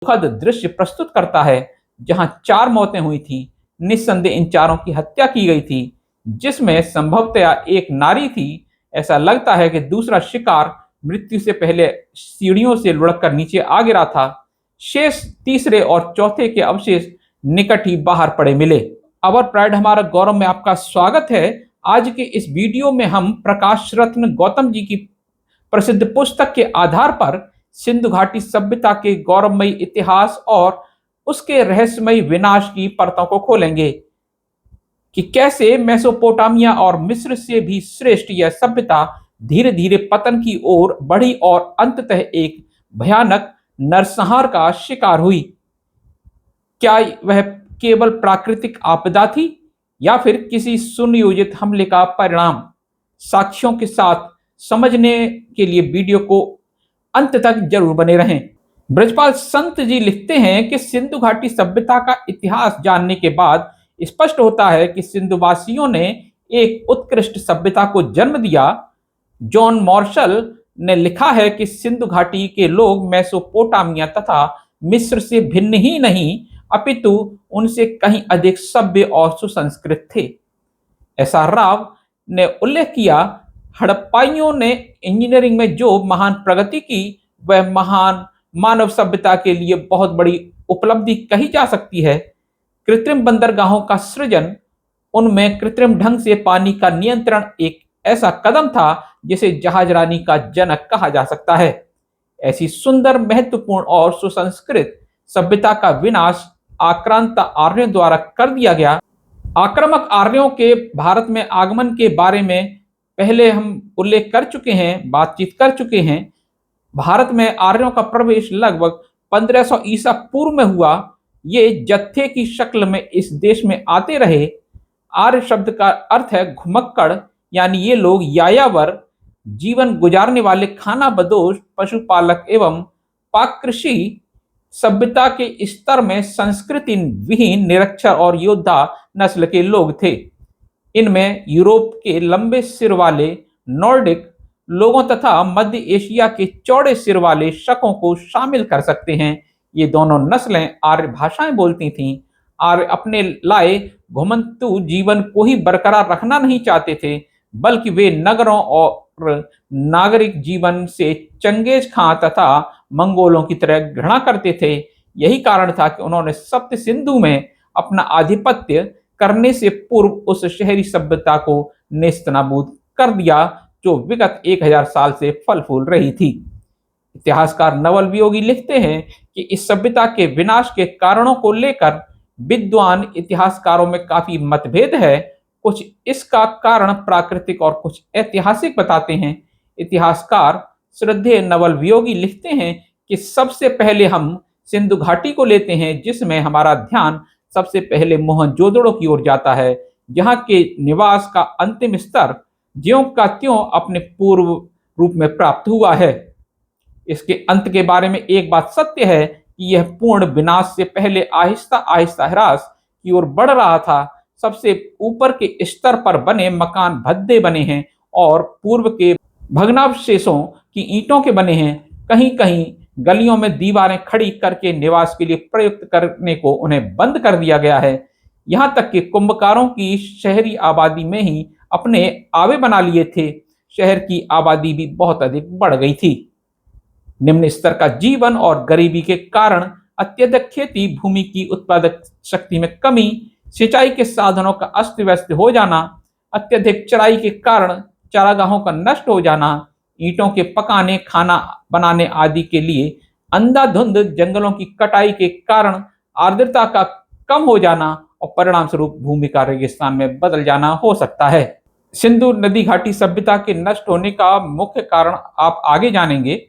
दुखद दृश्य प्रस्तुत करता है जहां 4 मौतें हुई थी। निस्संदेह इन चारों की हत्या की गई थी, जिसमें संभवतया एक नारी थी। ऐसा लगता है कि दूसरा शिकार मृत्यु से पहले सीढ़ियों से लुढ़ककर नीचे आ गिरा था। शेष तीसरे और चौथे के अवशेष निकट ही बाहर पड़े मिले। अवर प्राइड हमारा गौरव में आपका स्वागत है। आज के इस वीडियो में हम प्रकाश रत्न गौतम जी की प्रसिद्ध पुस्तक के आधार पर सिंधु घाटी सभ्यता के गौरवमयी इतिहास और उसके रहस्यमयी विनाश की परतों को खोलेंगे कि कैसे मेसोपोटामिया और मिस्र से भी श्रेष्ठ यह सभ्यता धीरे धीरे पतन की ओर बढ़ी और अंततः एक भयानक नरसंहार का शिकार हुई। क्या वह केवल प्राकृतिक आपदा थी या फिर किसी सुनियोजित हमले का परिणाम? साक्ष्यों के साथ समझने के लिए वीडियो को अंत तक जरूर बने रहें। ब्रजपाल संत जी लिखते हैं कि सिंधु घाटी सभ्यता का इतिहास जानने के बाद स्पष्ट होता है कि सिंधुवासियों ने एक उत्कृष्ट सभ्यता को जन्म दिया। जॉन मार्शल ने लिखा है कि सिंधु घाटी के लोग मेसोपोटामिया तथा मिस्र से भिन्न ही नहीं अपितु उनसे कहीं अधिक सभ्य और सुसंस्कृत थे। ऐसा राव ने उल्लेख किया, हड़प्पाइयों ने इंजीनियरिंग में जो महान प्रगति की वह महान मानव सभ्यता के लिए बहुत बड़ी उपलब्धि कही जा सकती है। कृत्रिम बंदरगाहों का सृजन, उनमें कृत्रिम ढंग से पानी का नियंत्रण एक ऐसा कदम था जिसे जहाजरानी का जनक कहा जा सकता है। ऐसी सुंदर, महत्वपूर्ण और सुसंस्कृत सभ्यता का विनाश आक्रांत आर्यों द्वारा कर दिया गया। आक्रामक आर्यों के भारत में आगमन के बारे में पहले हम उल्लेख कर चुके हैं, बातचीत कर चुके हैं। भारत में आर्यों का प्रवेश लगभग 1500 ईसा पूर्व में हुआ। ये जत्थे की शक्ल में इस देश में आते रहे। आर्य शब्द का अर्थ है घुमक्कड़, यानी ये लोग यायावर जीवन गुजारने वाले खाना बदोश पशुपालक एवं पाककृषि सभ्यता के स्तर में संस्कृति विहीन निरक्षर और योद्धा नस्ल के लोग थे। इनमें यूरोप के लंबे सिर वाले नॉर्डिक लोगों तथा मध्य एशिया के चौड़े सिर वाले शकों को शामिल कर सकते हैं। ये दोनों नस्लें आर्य भाषाएं बोलती थीं। आर्य अपने लाए घुमंतु जीवन को ही बरकरार रखना नहीं चाहते थे, बल्कि वे नगरों और नागरिक जीवन से चंगेज खां तथा मंगोलों की तरह घृणा करते थे। यही कारण था कि उन्होंने सप्त सिंधु में अपना आधिपत्य करने से पूर्व उस शहरी सभ्यता को नेस्तनाबूद कर दिया जो विगत 1000 साल से फल फूल रही थी। इतिहासकार नवल वियोगी लिखते हैं कि इस सभ्यता के विनाश के कारणों को लेकर विद्वान इतिहासकारों में काफी मतभेद है। कुछ इसका कारण प्राकृतिक और कुछ ऐतिहासिक बताते हैं। इतिहासकार श्रद्धेय नवल वियोगी लिखते हैं कि सबसे पहले हम सिंधु घाटी को लेते हैं, जिसमें हमारा ध्यान सबसे पहले मोहनजोदड़ो की ओर जाता है, जहां के निवास का अंतिम स्तर ज्यों का त्यों अपने पूर्व रूप में प्राप्त हुआ है। इसके अंत के बारे में एक बात सत्य है कि यह पूर्ण विनाश से पहले आहिस्ता आहिस्ता ह्रास की ओर बढ़ रहा था। सबसे ऊपर के स्तर पर बने मकान भद्दे बने हैं और पूर्व के भग्नावशेषों की ईंटों के बने हैं। कहीं कहीं गलियों में दीवारें खड़ी करके निवास के लिए प्रयुक्त करने को उन्हें बंद कर दिया गया है। यहां तक कि कुंभकारों की शहरी आबादी में ही अपने आवे बना लिए थे। शहर की आबादी भी बहुत अधिक बढ़ गई थी। निम्न स्तर का जीवन और गरीबी के कारण अत्यधिक खेती, भूमि की उत्पादक शक्ति में कमी, सिंचाई के साधनों का अस्त व्यस्त हो जाना, अत्यधिक चराई के कारण चारागाहों का नष्ट हो जाना, ईंटों के पकाने, खाना बनाने आदि के लिए अंधाधुंध जंगलों की कटाई के कारण आर्द्रता का कम हो जाना और परिणाम स्वरूप भूमि का रेगिस्तान में बदल जाना हो सकता है। सिंधु नदी घाटी सभ्यता के नष्ट होने का मुख्य कारण आप आगे जानेंगे।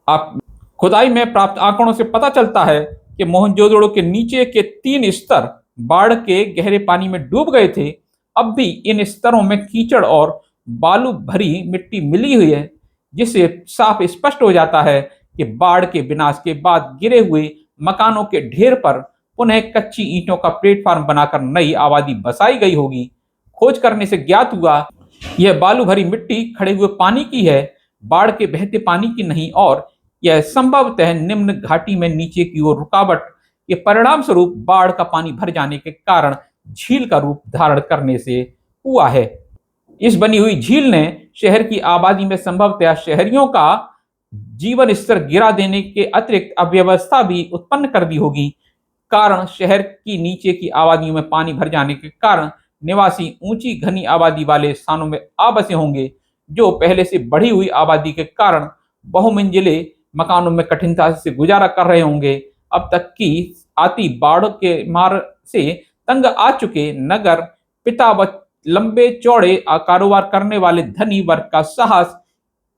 आप खुदाई में प्राप्त आंकड़ों से पता चलता है कि मोहनजोदड़ो के नीचे के 3 स्तर बाढ़ के गहरे पानी में डूब गए थे। अब भी इन स्तरों में कीचड़ और बालू भरी मिट्टी मिली हुई है, जिससे साफ स्पष्ट हो जाता है कि बाढ़ के विनाश के बाद गिरे हुए मकानों के ढेर पर पुनः कच्ची ईंटों का प्लेटफार्म बनाकर नई आबादी बसाई गई होगी। खोज करने से ज्ञात हुआ यह बालू भरी मिट्टी खड़े हुए पानी की है, बाढ़ के बहते पानी की नहीं और यह संभवतः निम्न घाटी में नीचे की ओर रुकावट के परिणाम स्वरूप बाढ़ का पानी भर जाने के कारण झील का रूप धारण करने से हुआ है। इस बनी हुई झील ने शहर की आबादी में संभवतः शहरियों का जीवन स्तर गिरा देने के अतिरिक्त अव्यवस्था भी उत्पन्न कर दी होगी। कारण शहर की नीचे की आबादियों में पानी भर जाने के कारण निवासी ऊंची घनी आबादी वाले स्थानों में आ बसे होंगे, जो पहले से बढ़ी हुई आबादी के कारण बहुमंजिले मकानों में कठिनता से गुजारा कर रहे होंगे। अब तक की आती बाढ़ के मार से तंग आ चुके नगर पिता व लंबे चौड़े कारोबार करने वाले धनी वर्ग का साहस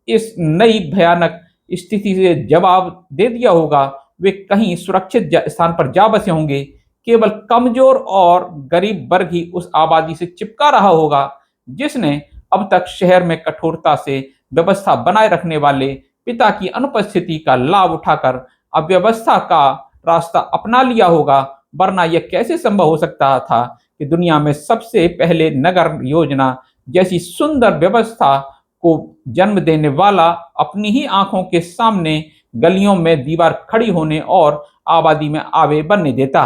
इस नई भयानक स्थिति से जवाब दे दिया होगा। वे कहीं सुरक्षित स्थान पर जा बसे होंगे। केवल कमजोर और गरीब वर्ग ही उस आबादी से चिपका रहा होगा, जिसने अब तक शहर में कठोरता से व्यवस्था बनाए रखने वाले पिता की अनुपस्थिति का लाभ उठाकर अव्यवस्था का रास्ता अपना लिया होगा। वरना यह कैसे संभव हो सकता था कि दुनिया में सबसे पहले नगर योजना जैसी सुंदर व्यवस्था को जन्म देने वाला अपनी ही आंखों के सामने गलियों में दीवार खड़ी होने और आबादी में आवे बनने देता।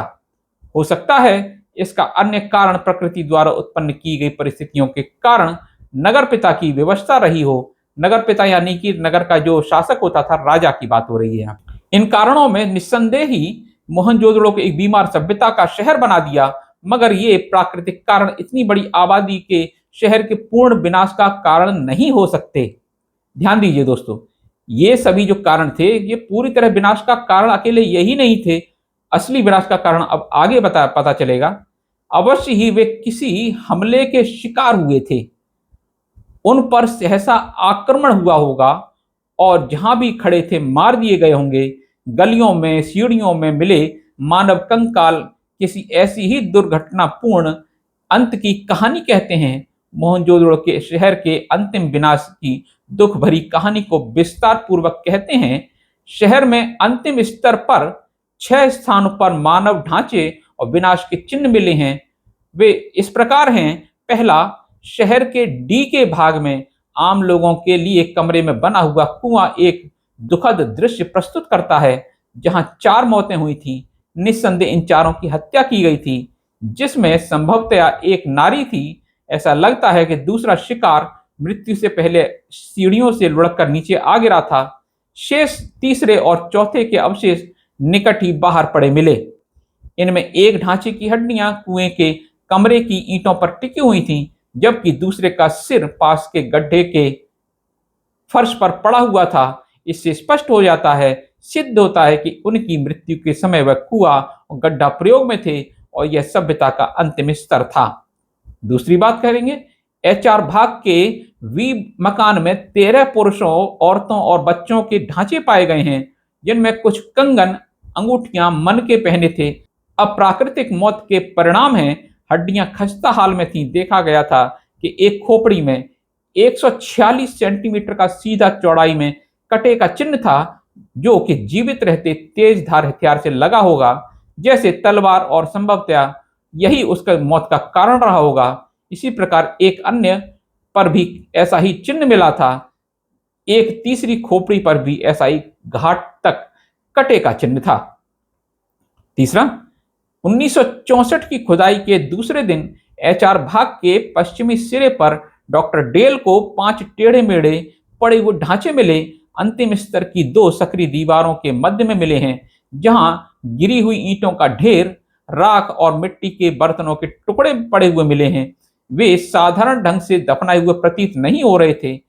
हो सकता है इसका अन्य कारण प्रकृति द्वारा उत्पन्न की गई परिस्थितियों के कारण नगर पिता की व्यवस्था रही हो। नगर पिता यानी कि नगर का जो शासक होता था, राजा की बात हो रही है। इन कारणों में निस्संदेह ही मोहनजोदड़ो को एक बीमार सभ्यता का शहर बना दिया, मगर ये प्राकृतिक कारण इतनी बड़ी आबादी के शहर के पूर्ण विनाश का कारण नहीं हो सकते। ध्यान दीजिए दोस्तों, ये सभी जो कारण थे, ये पूरी तरह विनाश का कारण अकेले यही नहीं थे। असली विनाश का कारण अब आगे पता चलेगा। अवश्य ही वे किसी हमले के शिकार हुए थे, उन पर सहसा आक्रमण हुआ होगा और जहां भी खड़े थे मार दिए गए होंगे। गलियों में सीढ़ियों में मिले मानव कंकाल किसी ऐसी ही दुर्घटनापूर्ण अंत की कहानी कहते हैं। मोहनजोदड़ो के शहर के अंतिम विनाश की दुख भरी कहानी को विस्तार पूर्वक कहते हैं। शहर में अंतिम स्तर पर 6 स्थानों पर मानव ढांचे और विनाश के चिन्ह मिले हैं। वे इस प्रकार हैं। पहला, शहर के डी के भाग में आम लोगों के लिए कमरे में बना हुआ कुआं एक दुखद दृश्य प्रस्तुत करता है, जहां 4 मौतें हुई थी। निस्संदेह इन चारों की हत्या की गई थी, जिसमें संभवतया एक नारी थी। ऐसा लगता है कि दूसरा शिकार मृत्यु से पहले सीढ़ियों से लुढ़ककर नीचे आ गिरा था। शेष तीसरे और चौथे के अवशेष निकट ही बाहर पड़े मिले। इनमें एक ढांचे की हड्डियां कुएं के कमरे की ईंटों पर टिकी हुई थीं, जबकि दूसरे का सिर पास के गड्ढे के फर्श पर पड़ा हुआ था। इससे स्पष्ट हो जाता है, सिद्ध होता है कि उनकी मृत्यु के समय वह कुआं और गड्ढा प्रयोग में थे और यह सभ्यता का अंतिम स्तर था। दूसरी बात करेंगे, एचआर भाग के वी मकान में 13 पुरुषों, औरतों और बच्चों के ढांचे पाए गए हैं, जिनमें कुछ कंगन, अंगूठियां मन के पहने थे। अप्राकृतिक मौत के परिणाम हैं। हड्डियां खस्ता हाल में थीं। देखा गया था कि एक खोपड़ी में 146 सेंटीमीटर का सीधा चौड़ाई में कटे का चिन्ह था, जो कि जीवित रहते तेज धार हथियार से लगा होगा, जैसे तलवार, और संभवतः यही उसका मौत का कारण रहा होगा। इसी प्रकार एक अन्य पर भी ऐसा ही चिन्ह मिला था। एक तीसरी खोपड़ी पर भी ऐसा ही घाट तक कटे का चिन्ह था। तीसरा, 1964 की खुदाई के दूसरे दिन एचआर भाग के पश्चिमी सिरे पर डॉक्टर डेल को 5 टेढ़े मेढ़े पड़े हुए ढांचे मिले। अंतिम स्तर की 2 सक्रिय दीवारों के मध्य में मिले हैं, जहां गिरी हुई ईंटों का ढेर, राख और मिट्टी के बर्तनों के टुकड़े पड़े हुए मिले हैं। वे साधारण ढंग से दफनाए हुए प्रतीत नहीं हो रहे थे,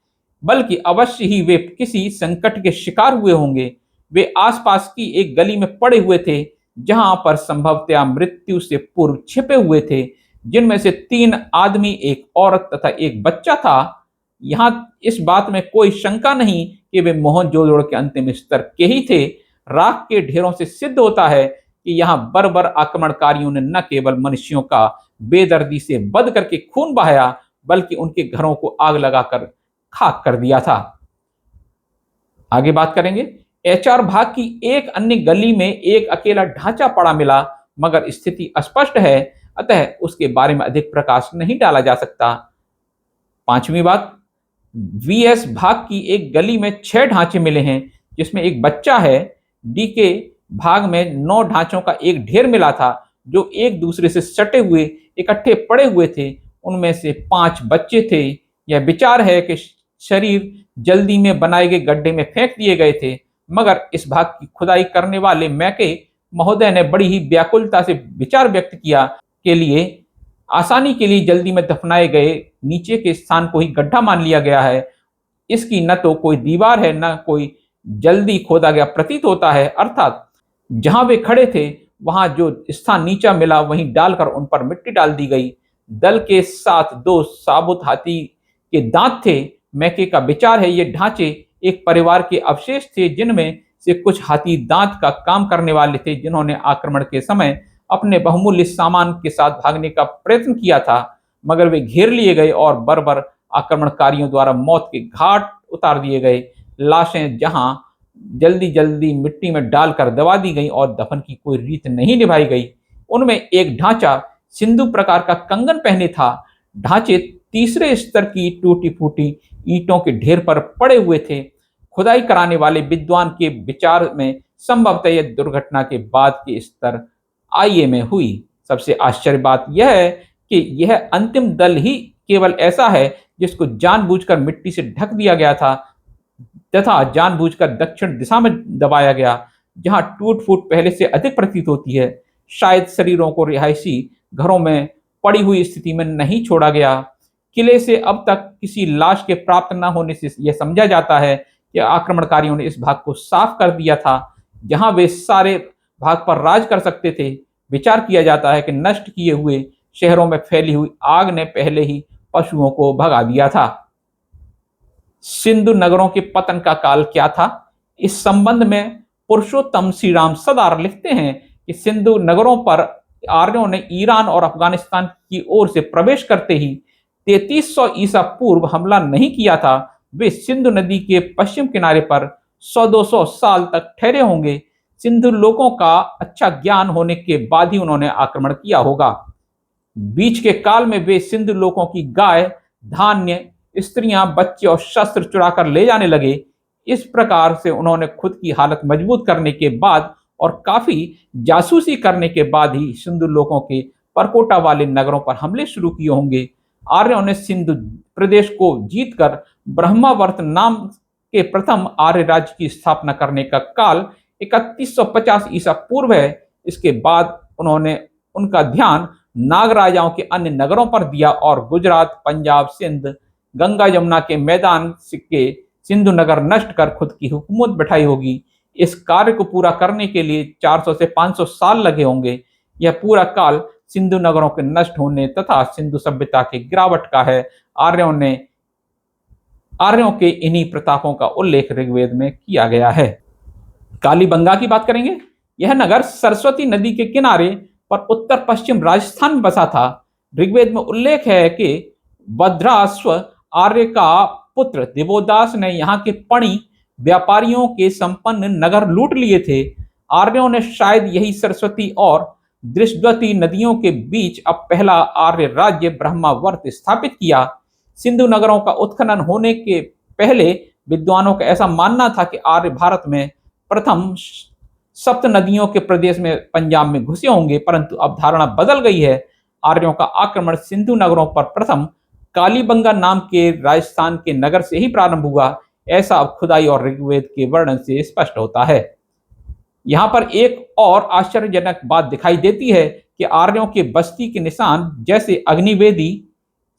बल्कि अवश्य ही वे किसी संकट के शिकार हुए होंगे। वे आसपास की एक गली में पड़े हुए थे, जहां पर संभवतया मृत्यु से पूर्व छिपे हुए थे, जिनमें से 3 आदमी, एक औरत तथा एक बच्चा था। यहां इस बात में कोई शंका नहीं कि वे मोहनजोदड़ो के अंतिम स्तर के ही थे। राख के ढेरों से सिद्ध होता है कि यहाँ बर्बर आक्रमणकारियों ने न केवल मनुष्यों का बेदर्दी से वध करके खून बहाया, बल्कि उनके घरों को आग लगाकर खाक कर दिया था। आगे बात करेंगे, एचआर भाग की एक अन्य गली में एक अकेला ढांचा पड़ा मिला, मगर स्थिति अस्पष्ट है, अतः उसके बारे में अधिक प्रकाश नहीं डाला जा सकता। पांचवी बात, वीएस भाग की एक गली में 6 ढांचे मिले हैं, जिसमें एक बच्चा है। डी के भाग में 9 ढांचों का एक ढेर मिला था जो एक दूसरे से सटे हुए इकट्ठे पड़े हुए थे। उनमें से 5 बच्चे थे। यह विचार है कि शरीर जल्दी में बनाए गए गड्ढे में फेंक दिए गए थे, मगर इस भाग की खुदाई करने वाले मैके महोदय ने बड़ी ही व्याकुलता से विचार व्यक्त किया के लिए आसानी के लिए जल्दी में दफनाए गए नीचे के स्थान को ही गड्ढा मान लिया गया है। इसकी न तो कोई दीवार है न कोई जल्दी खोदा गया प्रतीत होता है, अर्थात जहां वे खड़े थे वहां जो स्थान नीचा मिला वहीं डालकर उन पर मिट्टी डाल दी गई। दल के साथ 2 साबुत हाथी के दांत थे। मैके का विचार है ये ढांचे एक परिवार के अवशेष थे जिनमें से कुछ हाथी दांत का काम करने वाले थे जिन्होंने आक्रमण के समय अपने बहुमूल्य सामान के साथ भागने का प्रयत्न किया था, मगर वे घेर लिए गए और बर्बर आक्रमणकारियों द्वारा मौत के घाट उतार दिए गए। लाशें जहां जल्दी जल्दी मिट्टी में डालकर दबा दी गई और दफन की कोई रीत नहीं निभाई गई। उनमें एक ढांचा सिंधु प्रकार का कंगन पहने था। ढांचे तीसरे स्तर की टूटी फूटी ईंटों के ढेर पर पड़े हुए थे। खुदाई कराने वाले विद्वान के विचार में संभवतः यह दुर्घटना के बाद के स्तर आईए में हुई। सबसे आश्चर्य बात यह है कि यह अंतिम दल ही केवल ऐसा है जिसको जानबूझकर मिट्टी से ढक दिया गया था तथा जानबूझकर दक्षिण दिशा में दबाया गया, जहां टूट फूट पहले से अधिक प्रतीत होती है। शायद शरीरों को रिहायशी घरों में पड़ी हुई स्थिति में नहीं छोड़ा गया। किले से अब तक किसी लाश के प्राप्त न होने से यह समझा जाता है कि आक्रमणकारियों ने इस भाग को साफ कर दिया था जहां वे सारे भाग पर राज कर सकते थे। विचार किया जाता है कि नष्ट किए हुए शहरों में फैली हुई आग ने पहले ही पशुओं को भगा दिया था। सिंधु नगरों के पतन का काल क्या था? इस संबंध में पुरुषोत्तम श्री राम सदार लिखते हैं कि सिंधु नगरों पर आर्यों ने ईरान और अफगानिस्तान की ओर से प्रवेश करते ही 3300 ईसा पूर्व हमला नहीं किया था। वे सिंधु नदी के पश्चिम किनारे पर 100-200 साल तक ठहरे होंगे। सिंधु लोगों का अच्छा ज्ञान होने के बाद ही उन्होंने आक्रमण किया होगा। बीच के काल में वे सिंधु लोगों की गाय, धान्य, स्त्रियां, बच्चे और शस्त्र चुराकर ले जाने लगे। इस प्रकार से उन्होंने खुद की हालत मजबूत करने के बाद और काफी जासूसी करने के बाद ही सिंधु लोगों के परकोटा वाले नगरों पर हमले शुरू किए होंगे। आर्यों ने सिंधु प्रदेश को जीतकर ब्रह्मावर्त नाम के प्रथम आर्य राज्य की स्थापना करने का काल 3150 ईसा पूर्व है। इसके बाद उन्होंने उनका ध्यान नाग राजाओं के अन्य नगरों पर दिया और गुजरात, पंजाब, सिंध, गंगा यमुना के मैदान के सिंधु नगर नष्ट कर खुद की हुकूमत बैठाई होगी। इस कार्य को पूरा करने के लिए 400 से 500 साल लगे होंगे। यह पूरा काल सिंधु नगरों के नष्ट होने तथा सिंधु सभ्यता की गिरावट का है। आर्यों के इन्हीं प्रतापों का उल्लेख ऋग्वेद में किया गया है। कालीबंगा की बात करेंगे। यह नगर सरस्वती नदी के किनारे पर उत्तर पश्चिम राजस्थान में बसा था। ऋग्वेद में उल्लेख है कि भद्राश्व आर्य का पुत्र दिवोदास ने यहाँ के पणी व्यापारियों के संपन्न नगर लूट लिए थे। आर्यों ने शायद यही सरस्वती और दृष्टवती नदियों के बीच अब पहला आर्य राज्य ब्रह्मावर्त स्थापित किया। सिंधु नगरों का उत्खनन होने के पहले विद्वानों का ऐसा मानना था कि आर्य भारत में प्रथम सप्त नदियों के प्रदेश में पंजाब में घुसे होंगे, परंतु अब धारणा बदल गई है। आर्यों का आक्रमण सिंधु नगरों पर प्रथम कालीबंगा नाम के राजस्थान के नगर से ही प्रारंभ हुआ। ऐसा अब खुदाई और ऋग्वेद के वर्णन से स्पष्ट होता है। यहाँ पर एक और आश्चर्यजनक बात दिखाई देती है कि आर्यों के बस्ती के निशान जैसे अग्निवेदी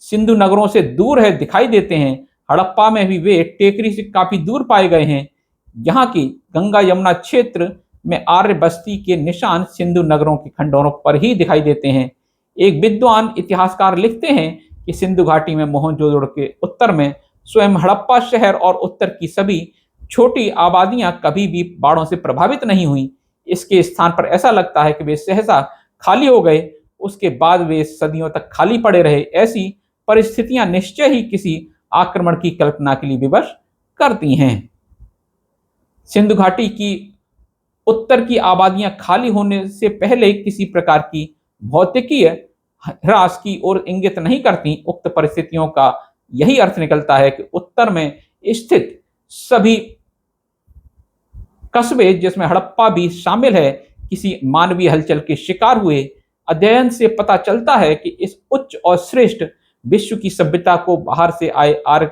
सिंधु नगरों से दूर है दिखाई देते हैं। हड़प्पा में भी वे टेकरी से काफी दूर पाए गए हैं। यहाँ की गंगा यमुना क्षेत्र में आर्य बस्ती के निशान सिंधु नगरों के खंडोरों पर ही दिखाई देते हैं। एक विद्वान इतिहासकार लिखते हैं कि सिंधु घाटी में मोहनजोदड़ो के उत्तर में स्वयं हड़प्पा शहर और उत्तर की सभी छोटी आबादियां कभी भी बाढ़ों से प्रभावित नहीं हुई। इसके स्थान पर ऐसा लगता है कि वे सहसा खाली हो गए। उसके बाद वे सदियों तक खाली पड़े रहे। ऐसी परिस्थितियां निश्चय ही किसी आक्रमण की कल्पना के लिए विवश करती हैं। सिंधु घाटी की उत्तर की आबादियां खाली होने से पहले किसी प्रकार की भौतिकीय ह्रास की ओर इंगित नहीं करती। उक्त परिस्थितियों का यही अर्थ निकलता है कि उत्तर में स्थित सभी कस्बे जिसमें हड़प्पा भी शामिल है किसी मानवीय हलचल के शिकार हुए। अध्ययन से पता चलता है कि इस उच्च और श्रेष्ठ विश्व की सभ्यता को बाहर से आए आर्य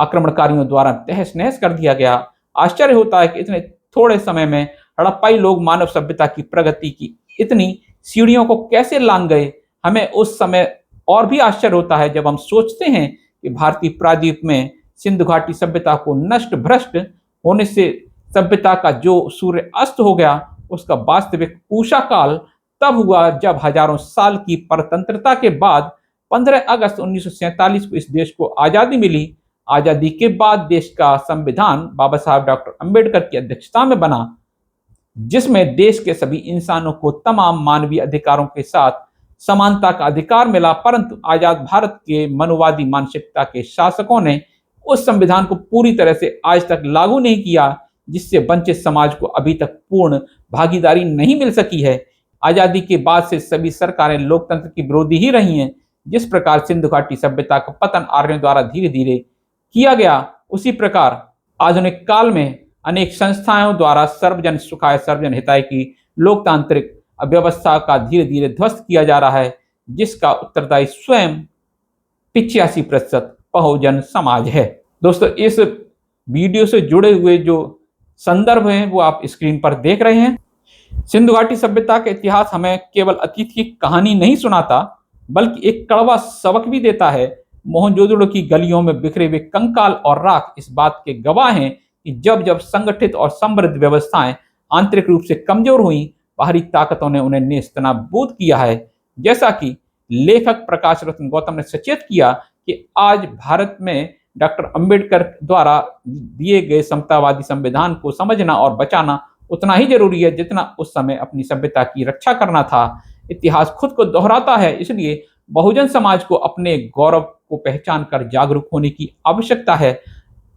आक्रमणकारियों द्वारा तहस नहस कर दिया गया। आश्चर्य होता है कि इतने थोड़े समय में हड़प्पाई लोग मानव सभ्यता की प्रगति की इतनी सीढ़ियों को कैसे लांघ गए। हमें उस समय और भी आश्चर्य होता है जब हम सोचते हैं कि भारतीय प्रायद्वीप में सिंधु घाटी सभ्यता को नष्ट भ्रष्ट होने से सभ्यता का जो सूर्य अस्त हो गया, उसका वास्तविक ऊषा काल तब हुआ जब हजारों साल की परतंत्रता के बाद 15 अगस्त 1947 को इस देश को आजादी मिली। आजादी के बाद देश का संविधान बाबा साहब डॉक्टर अंबेडकर की अध्यक्षता में बना, जिसमें देश के सभी इंसानों को तमाम मानवीय अधिकारों के साथ समानता का अधिकार मिला। परंतु आजाद भारत के मनुवादी मानसिकता के शासकों ने उस संविधान को पूरी तरह से आज तक लागू नहीं किया, जिससे वंचित समाज को अभी तक पूर्ण भागीदारी नहीं मिल सकी है। आजादी के बाद से सभी सरकारें लोकतंत्र की विरोधी ही रही हैं। जिस प्रकार सिंधु घाटी सभ्यता का पतन आर्यों द्वारा धीरे धीरे किया गया, उसी प्रकार आधुनिक काल में अनेक संस्थाओं द्वारा सर्वजन सुखाय सर्वजन हिताय की लोकतांत्रिक व्यवस्था का धीरे धीरे ध्वस्त किया जा रहा है, जिसका उत्तरदायी स्वयं 85% बहुजन समाज है। दोस्तों, इस वीडियो से जुड़े हुए जो संदर्भ हैं वो आप स्क्रीन पर देख रहे हैं। सिंधु घाटी सभ्यता का इतिहास हमें केवल अतीत की कहानी नहीं सुनाता, बल्कि एक कड़वा सबक भी देता है। मोहनजोदड़ो की गलियों में बिखरे हुए कंकाल और राख इस बात के गवाह हैं कि जब जब संगठित और समृद्ध व्यवस्थाएं आंतरिक रूप से कमजोर हुई, बाहरी ताकतों ने उन्हें नेस्तनाबूद किया है। जैसा कि लेखक प्रकाश रत्न गौतम ने सचेत किया कि आज भारत में डॉक्टर अंबेडकर द्वारा दिए गए समतावादी संविधान को समझना और बचाना उतना ही जरूरी है जितना उस समय अपनी सभ्यता की रक्षा करना था। इतिहास खुद को दोहराता है, इसलिए बहुजन समाज को अपने गौरव को पहचान कर जागरूक होने की आवश्यकता है।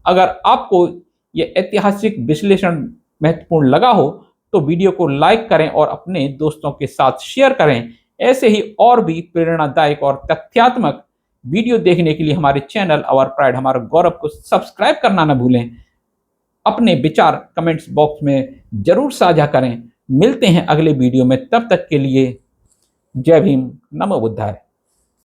अगर आपको यह ऐतिहासिक विश्लेषण महत्वपूर्ण लगा हो तो वीडियो को लाइक करें और अपने दोस्तों के साथ शेयर करें। ऐसे ही और भी प्रेरणादायक और तथ्यात्मक वीडियो देखने के लिए हमारे चैनल आवर प्राइड हमारा गौरव को सब्सक्राइब करना न भूलें। अपने विचार कमेंट्स बॉक्स में जरूर साझा करें। मिलते हैं अगले वीडियो में, तब तक के लिए जय भीम, नमो बुद्धाय।